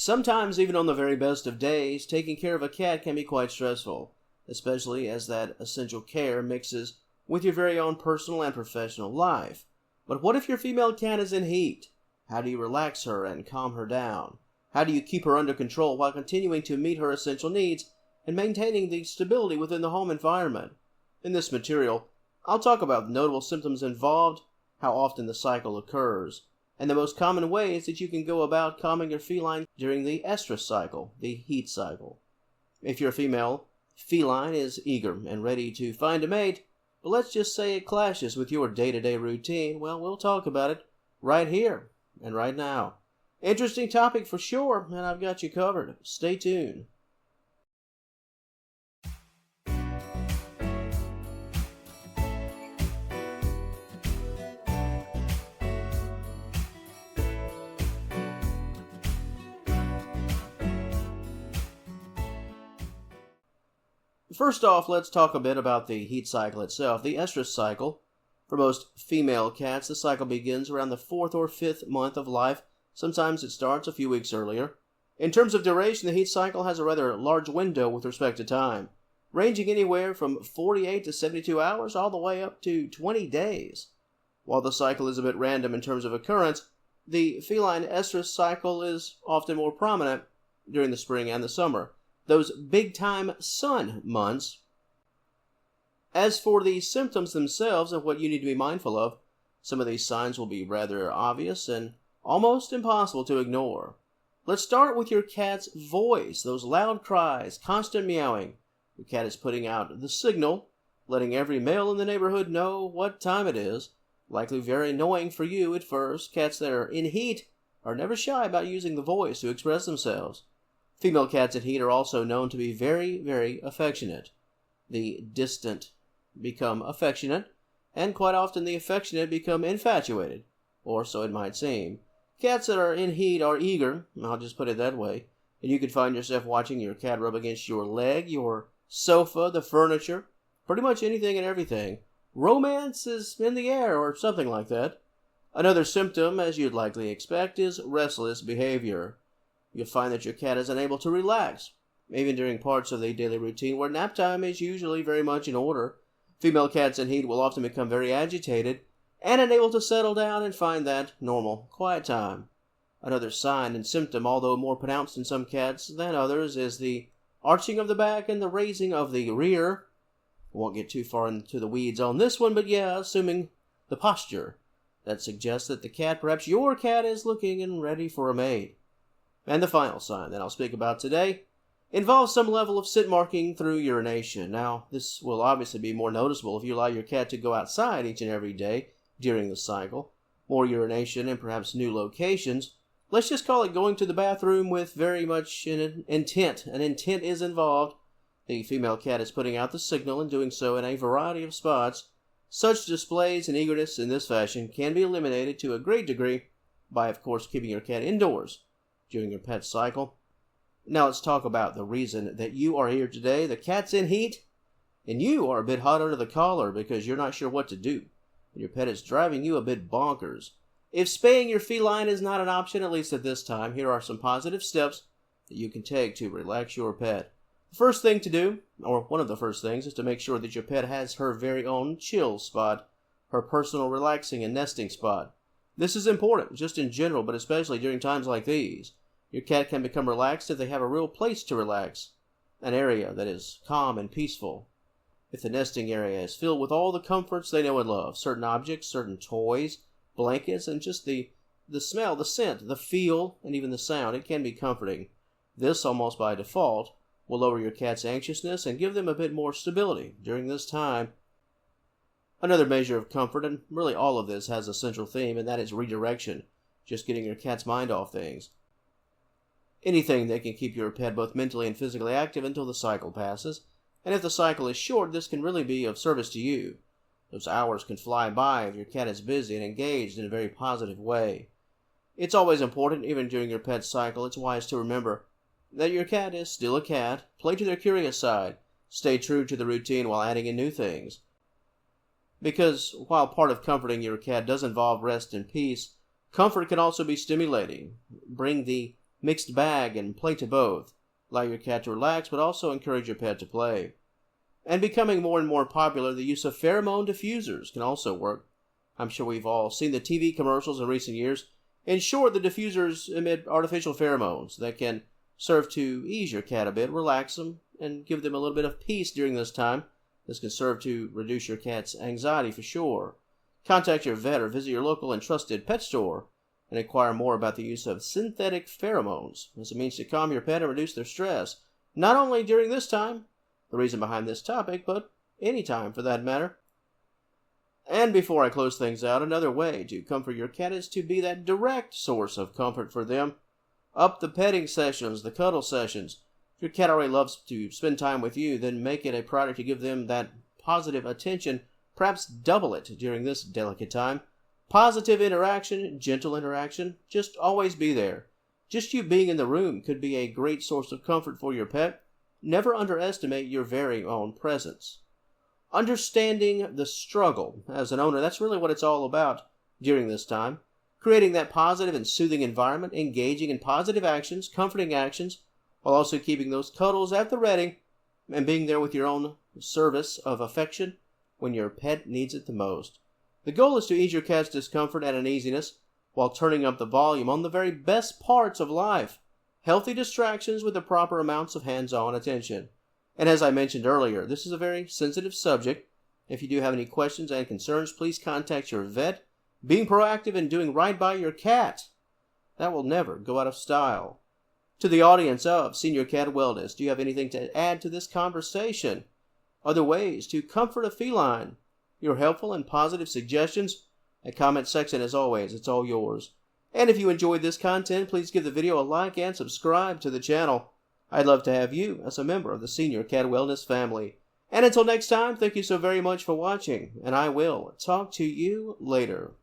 Sometimes, even on the very best of days, taking care of a cat can be quite stressful, especially as that essential care mixes with your very own personal and professional life. But what if your female cat is in heat? How do you relax her and calm her down? How do you keep her under control while continuing to meet her essential needs and maintaining the stability within the home environment? In this material, I'll talk about the notable symptoms involved, how often the cycle occurs, and the most common ways that you can go about calming your feline during the estrus cycle, the heat cycle. If your female feline is eager and ready to find a mate, but let's just say it clashes with your day-to-day routine, well, we'll talk about it right here and right now. Interesting topic for sure, and I've got you covered. Stay tuned. First off, let's talk a bit about the heat cycle itself. The estrus cycle. For most female cats, the cycle begins around the 4th or 5th month of life. Sometimes it starts a few weeks earlier. In terms of duration, the heat cycle has a rather large window with respect to time, ranging anywhere from 48 to 72 hours all the way up to 20 days. While the cycle is a bit random in terms of occurrence, the feline estrus cycle is often more prominent during the spring and the summer, those big-time sun months. As for the symptoms themselves and what you need to be mindful of, some of these signs will be rather obvious and almost impossible to ignore. Let's start with your cat's voice, those loud cries, constant meowing. Your cat is putting out the signal, letting every male in the neighborhood know what time it is. Likely very annoying for you at first. Cats that are in heat are never shy about using the voice to express themselves. Female cats in heat are also known to be very, very affectionate. The distant become affectionate, and quite often the affectionate become infatuated, or so it might seem. Cats that are in heat are eager, I'll just put it that way, and you could find yourself watching your cat rub against your leg, your sofa, the furniture, pretty much anything and everything. Romance is in the air, or something like that. Another symptom, as you'd likely expect, is restless behavior. You'll find that your cat is unable to relax, even during parts of the daily routine where nap time is usually very much in order. Female cats in heat will often become very agitated and unable to settle down and find that normal, quiet time. Another sign and symptom, although more pronounced in some cats than others, is the arching of the back and the raising of the rear. I won't get too far into the weeds on this one, but yeah, assuming the posture. That suggests that the cat, perhaps your cat, is looking and ready for a mate. And the final sign that I'll speak about today involves some level of scent marking through urination. Now, this will obviously be more noticeable if you allow your cat to go outside each and every day during the cycle. More urination and perhaps new locations. Let's just call it going to the bathroom with very much an intent. An intent is involved. The female cat is putting out the signal and doing so in a variety of spots. Such displays and eagerness in this fashion can be eliminated to a great degree by, of course, keeping your cat indoors during your pet cycle. Now let's talk about the reason that you are here today. The cat's in heat, and you are a bit hot under the collar because you're not sure what to do. Your pet is driving you a bit bonkers. If spaying your feline is not an option, at least at this time, here are some positive steps that you can take to relax your pet. The first thing to do, or one of the first things, is to make sure that your pet has her very own chill spot, her personal relaxing and nesting spot. This is important, just in general, but especially during times like these. Your cat can become relaxed if they have a real place to relax, an area that is calm and peaceful. If the nesting area is filled with all the comforts they know and love, certain objects, certain toys, blankets, and just the smell, the scent, the feel, and even the sound, it can be comforting. This, almost by default, will lower your cat's anxiousness and give them a bit more stability during this time. Another measure of comfort, and really all of this has a central theme, and that is redirection, just getting your cat's mind off things. Anything that can keep your pet both mentally and physically active until the cycle passes, and if the cycle is short, this can really be of service to you. Those hours can fly by if your cat is busy and engaged in a very positive way. It's always important, even during your pet's cycle, it's wise to remember that your cat is still a cat. Play to their curious side. Stay true to the routine while adding in new things. Because while part of comforting your cat does involve rest and peace, comfort can also be stimulating. Bring the mixed bag and play to both. Allow your cat to relax, but also encourage your pet to play. And becoming more and more popular, the use of pheromone diffusers can also work. I'm sure we've all seen the TV commercials in recent years. In short, the diffusers emit artificial pheromones that can serve to ease your cat a bit, relax them, and give them a little bit of peace during this time. This can serve to reduce your cat's anxiety for sure. Contact your vet or visit your local and trusted pet store and inquire more about the use of synthetic pheromones as a means to calm your pet and reduce their stress, not only during this time, the reason behind this topic, but any time for that matter. And before I close things out, another way to comfort your cat is to be that direct source of comfort for them. Up the petting sessions, the cuddle sessions. If your cat already loves to spend time with you, then make it a priority to give them that positive attention, perhaps double it during this delicate time. Positive interaction, gentle interaction, just always be there. Just you being in the room could be a great source of comfort for your pet. Never underestimate your very own presence. Understanding the struggle as an owner, that's really what it's all about during this time. Creating that positive and soothing environment, engaging in positive actions, comforting actions, while also keeping those cuddles at the ready and being there with your own service of affection when your pet needs it the most. The goal is to ease your cat's discomfort and uneasiness while turning up the volume on the very best parts of life. Healthy distractions with the proper amounts of hands-on attention. And as I mentioned earlier, this is a very sensitive subject. If you do have any questions and concerns, please contact your vet. Being proactive and doing right by your cat, that will never go out of style. To the audience of Senior Cat Wellness, do you have anything to add to this conversation? Other ways to comfort a feline? Your helpful and positive suggestions? A comment section, as always, it's all yours. And if you enjoyed this content, please give the video a like and subscribe to the channel. I'd love to have you as a member of the Senior Cat Wellness family. And until next time, thank you so very much for watching, and I will talk to you later.